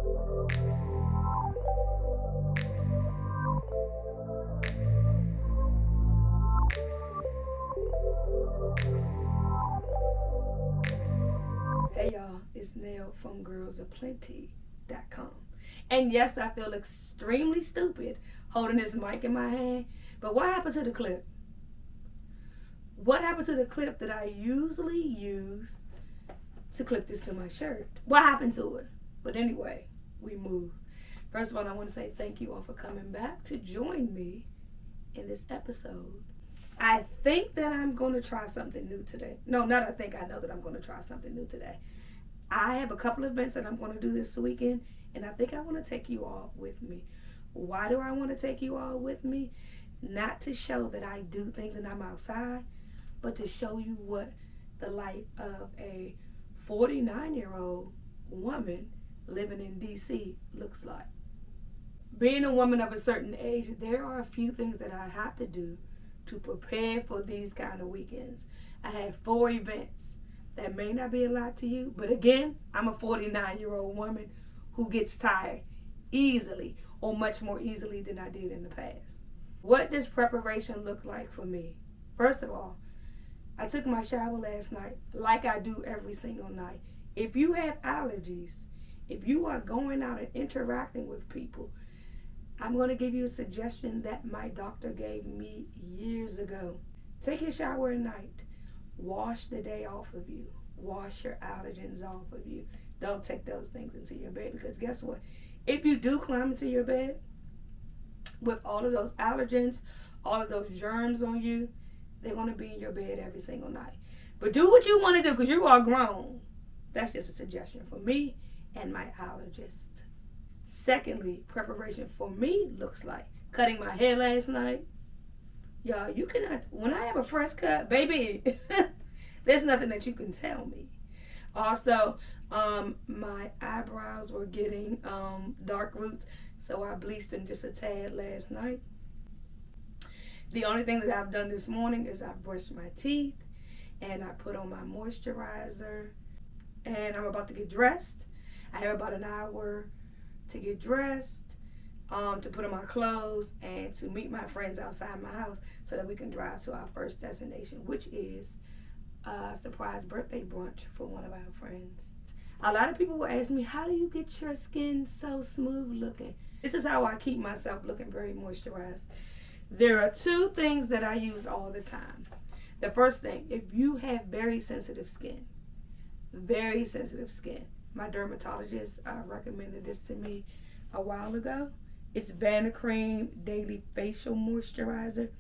Hey y'all, it's Nell from girlsofplenty.com. And yes, I feel extremely stupid holding this mic in my hand. But what happened to the clip? What happened to the clip that I usually use to clip this to my shirt? What happened to it? But anyway, we move. First of all, I want to say thank you all for coming back to join me in this episode. I think that I'm going to try something new today. No, not I think, I know that I'm going to try something new today. I have a couple of events that I'm going to do this weekend, and I think I want to take you all with me. Why do I want to take you all with me? Not to show that I do things and I'm outside, but to show you what the life of a 49-year-old woman living in DC looks like. Being a woman of a certain age, there are a few things that I have to do to prepare for these kind of weekends. I have 4 events. That may not be a lot to you, but again, I'm a 49-year-old woman who gets tired easily, or much more easily than I did in the past. What does preparation look like for me? First of all, I took my shower last night like I do every single night. If you have allergies, if you are going out and interacting with people, I'm going to give you a suggestion that my doctor gave me years ago. Take your shower at night. Wash the day off of you. Wash your allergens off of you. Don't take those things into your bed, because guess what? If you do climb into your bed with all of those allergens, all of those germs on you, they're going to be in your bed every single night. But do what you want to do, because you are grown. That's just a suggestion for me and my allergist. Secondly, preparation for me looks like cutting my hair last night. Y'all, you cannot, when I have a fresh cut, baby, there's nothing that you can tell me. Also, my eyebrows were getting dark roots, so I bleached them just a tad last night. The only thing that I've done this morning is I brushed my teeth and I put on my moisturizer, and I'm about to get dressed. I have about an hour to get dressed, to put on my clothes, and to meet my friends outside my house so that we can drive to our first destination, which is a surprise birthday brunch for one of our friends. A lot of people will ask me, how do you get your skin so smooth looking? This is how I keep myself looking very moisturized. There are 2 things that I use all the time. The first thing, if you have very sensitive skin, my dermatologist recommended this to me a while ago. It's Vanicream Daily Facial Moisturizer.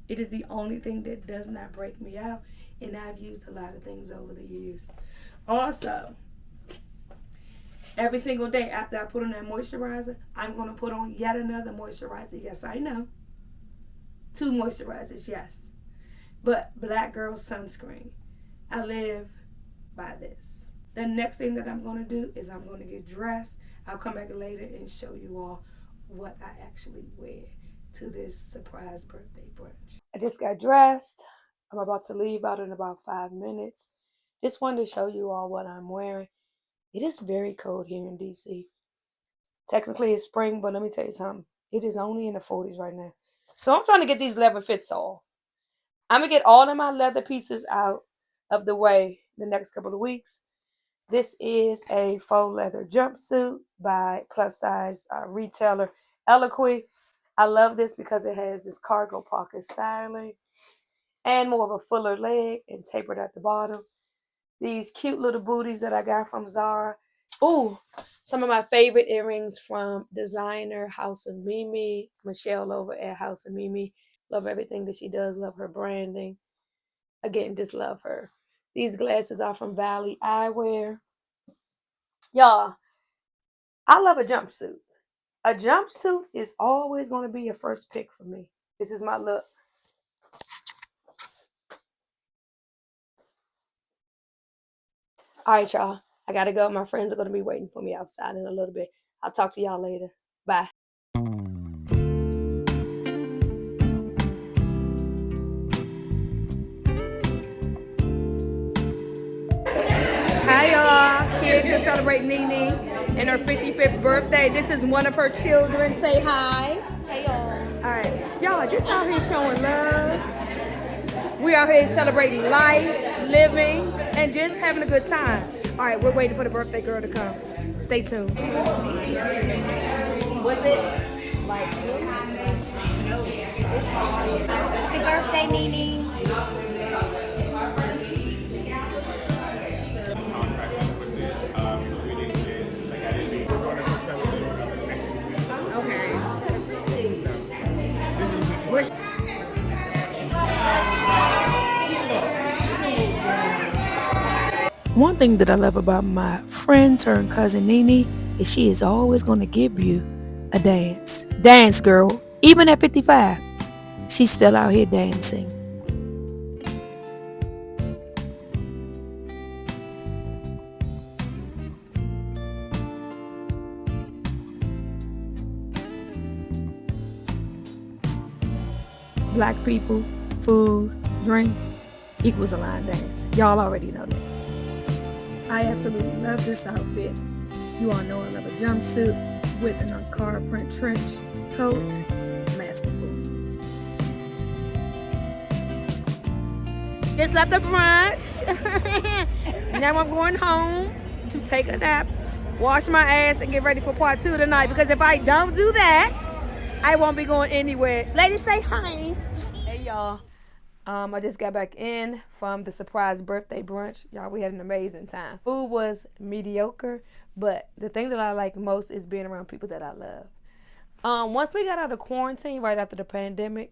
It is the only thing that does not break me out, and I've used a lot of things over the years. Also, every single day after I put on that moisturizer, I'm going to put on yet another moisturizer. Yes, I know. 2 moisturizers, yes. But Black Girl Sunscreen. I live by this. The next thing that I'm going to do is I'm going to get dressed. I'll come back later and show you all what I actually wear to this surprise birthday brunch. I just got dressed. I'm about to leave out in about 5 minutes. Just wanted to show you all what I'm wearing. It is very cold here in DC. Technically it's spring, but let me tell you something. It is only in the 40s right now. So I'm trying to get these leather fits off. I'm going to get all of my leather pieces out of the way the next couple of weeks. This is a faux leather jumpsuit by plus size retailer Eloquy. I love this because it has this cargo pocket styling and more of a fuller leg and tapered at the bottom. These cute little booties that I got from Zara. Ooh, some of my favorite earrings from designer House of Mimi, Michelle over at House of Mimi. Love everything that she does. Love her branding. Again, just love her. These glasses are from Valley Eyewear. Y'all, I love a jumpsuit. A jumpsuit is always going to be a first pick for me. This is my look. All right, y'all. I got to go. My friends are going to be waiting for me outside in a little bit. I'll talk to y'all later. Bye. Hi, y'all. Here to celebrate Nene and her 55th birthday. This is one of her children. Say hi. Hey y'all. All right, y'all just out here showing love. We out here celebrating life, living, and just having a good time. All right, we're waiting for the birthday girl to come. Stay tuned. Was it like no? Happy birthday, Nene. One thing that I love about my friend turned cousin Nene is she is always going to give you a dance. Dance, girl. Even at 55, she's still out here dancing. Black people, food, drink equals a line dance. Y'all already know that. I absolutely love this outfit. You all know I love a jumpsuit with an Ankara print trench coat. Masterful. Just left the brunch. Now I'm going home to take a nap, wash my ass, and get ready for part 2 tonight. Because if I don't do that, I won't be going anywhere. Ladies, say hi. Hey, y'all. I just got back in from the surprise birthday brunch. Y'all, we had an amazing time. Food was mediocre, but the thing that I like most is being around people that I love. Once we got out of quarantine, right after the pandemic,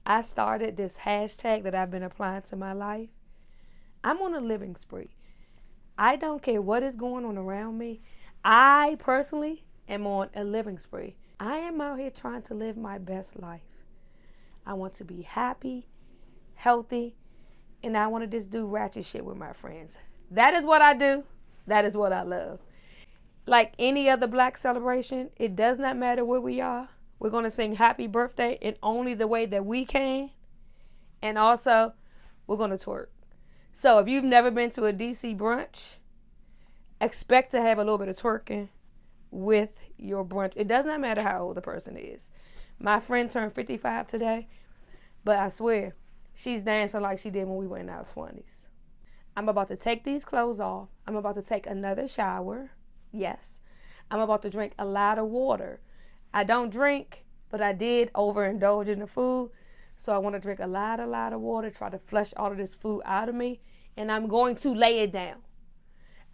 I started this hashtag that I've been applying to my life. I'm on a living spree. I don't care what is going on around me. I personally am on a living spree. I am out here trying to live my best life. I want to be happy, healthy, and I want to just do ratchet shit with my friends. That is what I do. That is what I love. Like any other black celebration, it does not matter where we are. We're going to sing happy birthday in only the way that we can. And also, we're going to twerk. So if you've never been to a DC brunch, expect to have a little bit of twerking with your brunch. It does not matter how old the person is. My friend turned 55 today, but I swear, she's dancing like she did when we were in our 20s. I'm about to take these clothes off. I'm about to take another shower. Yes. I'm about to drink a lot of water. I don't drink, but I did overindulge in the food. So I want to drink a lot of water, try to flush all of this food out of me. And I'm going to lay it down.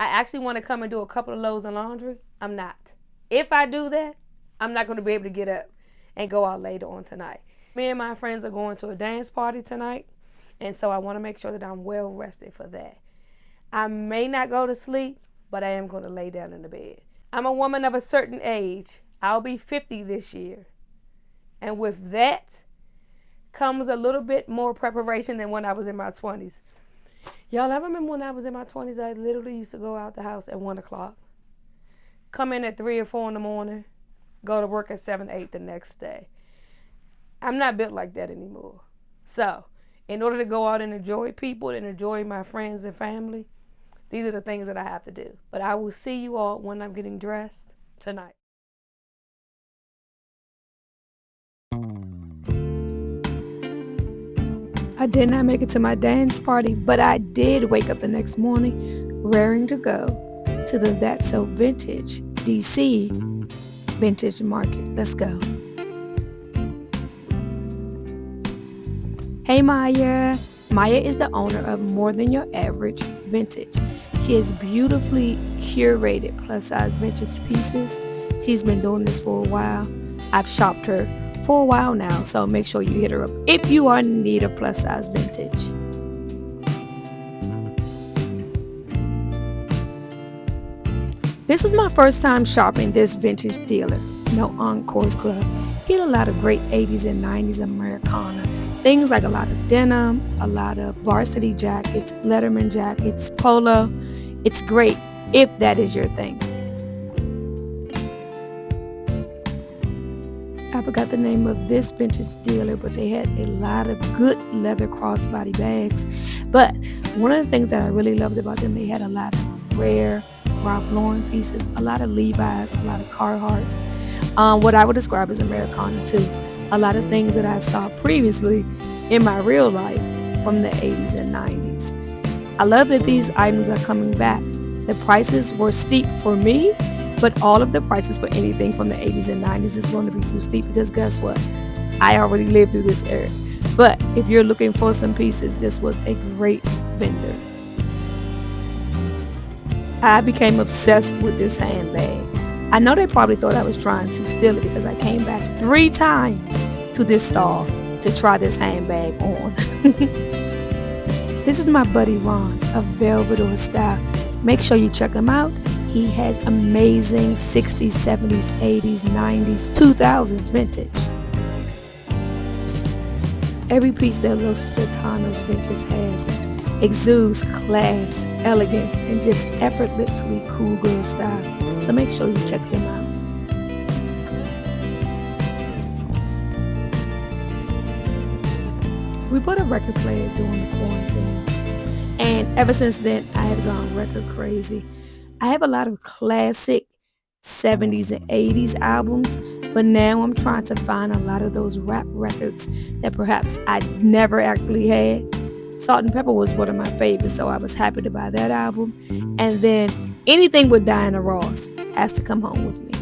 I actually want to come and do a couple of loads of laundry. I'm not. If I do that, I'm not going to be able to get up and go out later on tonight. Me and my friends are going to a dance party tonight, and so I want to make sure that I'm well rested for that. I may not go to sleep, but I am going to lay down in the bed. I'm a woman of a certain age. I'll be 50 this year. And with that comes a little bit more preparation than when I was in my 20s. Y'all, I remember when I was in my 20s, I literally used to go out the house at 1 o'clock, come in at 3 or 4 in the morning, go to work at 7, 8 the next day. I'm not built like that anymore. So, in order to go out and enjoy people and enjoy my friends and family, these are the things that I have to do. But I will see you all when I'm getting dressed tonight. I did not make it to my dance party, but I did wake up the next morning raring to go to the That's So Vintage DC Vintage Market. Let's go. Hey Maya. Maya is the owner of More Than Your Average Vintage. She has beautifully curated plus size vintage pieces. She's been doing this for a while. I've shopped her for a while now, so make sure you hit her up if you are in need of plus size vintage. This is my first time shopping this vintage dealer. No Encore's Club. He had a lot of great 80s and 90s Americana. Things like a lot of denim, a lot of varsity jackets, Letterman jackets, polo. It's great if that is your thing. I forgot the name of this vintage dealer, but they had a lot of good leather crossbody bags. But one of the things that I really loved about them, they had a lot of rare Ralph Lauren pieces, a lot of Levi's, a lot of Carhartt. What I would describe as Americana too. A lot of things that I saw previously in my real life from the 80s and 90s. I love that these items are coming back. The prices were steep for me, but all of the prices for anything from the 80s and 90s is going to be too steep because guess what? I already lived through this era. But if you're looking for some pieces, this was a great vendor. I became obsessed with this handbag. I know they probably thought I was trying to steal it because I came back 3 times to this stall to try this handbag on. This is my buddy Ron of Belvedere Style. Make sure you check him out. He has amazing 60s, 70s, 80s, 90s, 2000s vintage. Every piece that Los Gitanos Vintage has exudes class, elegance, and just effortlessly cool girl style. So make sure you check them out. We bought a record player during the quarantine. And ever since then, I have gone record crazy. I have a lot of classic 70s and 80s albums, but now I'm trying to find a lot of those rap records that perhaps I never actually had. Salt and Pepper was one of my favorites, so I was happy to buy that album. And then anything with Diana Ross has to come home with me.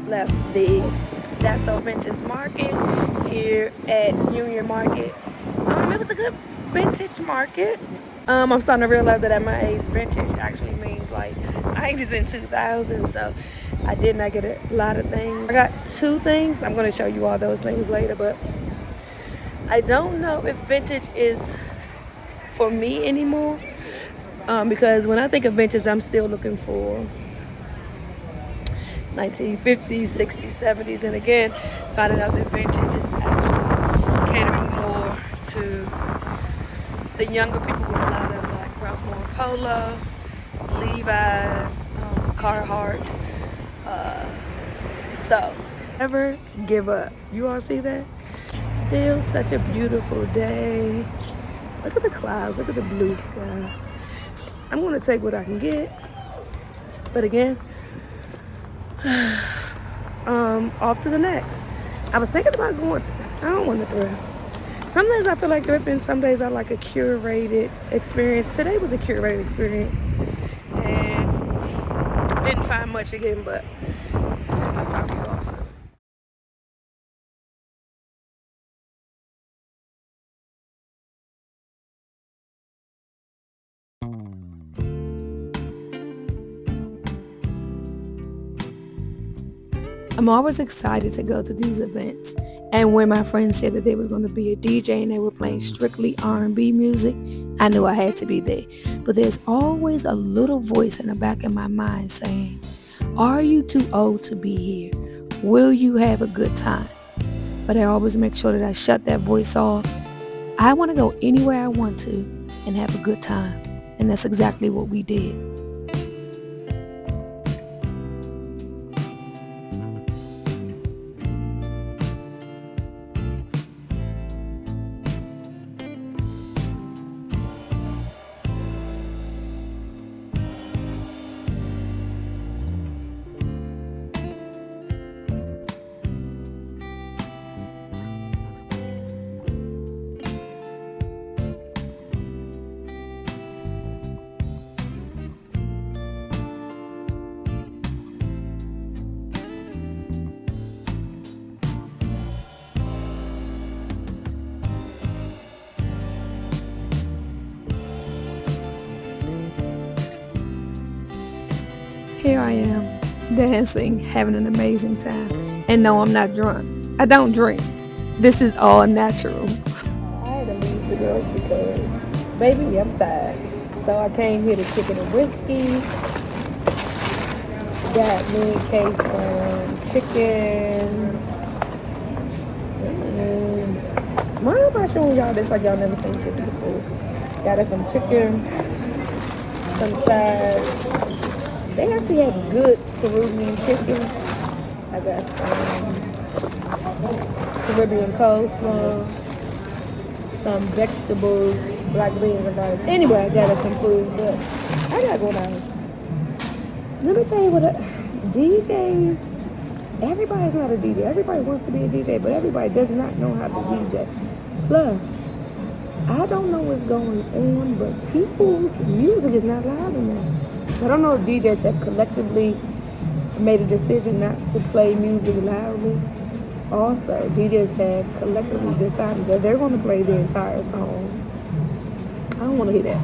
Left the That's So Vintage Market here at Union Market. It was a good vintage market. I'm starting to realize that at my age, vintage actually means like 90s and 2000s. So I did not get a lot of things. I got 2 things. I'm going to show you all those things later, but I don't know if vintage is for me anymore. Because when I think of vintage, I'm still looking for 1950s, 60s, 70s, and again, finding out that vintage is actually catering more to the younger people with a lot of like Ralph Lauren Polo, Levi's, Carhartt. So, never give up. You all see that? Still such a beautiful day. Look at the clouds, look at the blue sky. I'm gonna take what I can get, but again, off to the next. I was thinking about going, I don't want to thrift. Some days I feel like thrifting, some days I like a curated experience. Today was a curated experience and didn't find much again, but I'll talk to you all soon. I'm always excited to go to these events, and when my friends said that there was going to be a DJ and they were playing strictly R&B music, I knew I had to be there. But there's always a little voice in the back of my mind saying, are you too old to be here? Will you have a good time? But I always make sure that I shut that voice off. I want to go anywhere I want to and have a good time, and that's exactly what we did. Here I am, dancing, having an amazing time. And no, I'm not drunk. I don't drink. This is all natural. I had to leave the girls because, baby, I'm tired. So I came here to kick it a whiskey. got me and Kay some chicken. Why am I showing y'all this like y'all never seen chicken before? Got us some chicken, some sides. They actually have good Peruvian chicken. I got some Caribbean coleslaw, some vegetables, black beans and rice. Anyway, I got us some food, but I gotta go down. Let me tell you what DJs, everybody's not a DJ. Everybody wants to be a DJ, but everybody does not know how to DJ. Plus, I don't know what's going on, but people's music is not loud enough. I don't know if DJs have collectively made a decision not to play music loudly. Also, DJs have collectively decided that they're going to play the entire song. I don't want to hear that.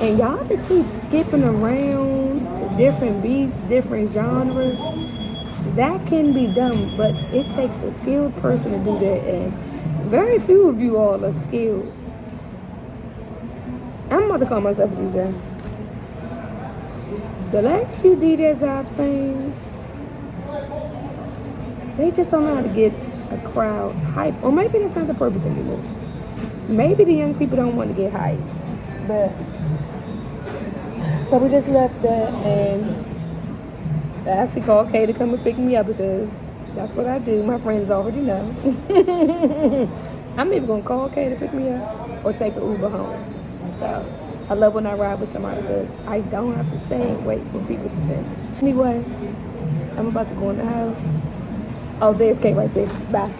And y'all just keep skipping around to different beats, different genres. That can be done, but it takes a skilled person to do that, and very few of you all are skilled. I'm about to call myself a DJ. The last few DJs I've seen, they just don't know how to get a crowd hype. Or maybe that's not the purpose anymore. Maybe the young people don't want to get hype. But so we just left that, and I actually called Kay to come and pick me up because that's what I do. My friends already know. I'm either going to call Kay to pick me up or take an Uber home. So I love when I ride with somebody because I don't have to stay and wait for people to finish. Anyway, I'm about to go in the house. Oh, there's Kay right there. Bye.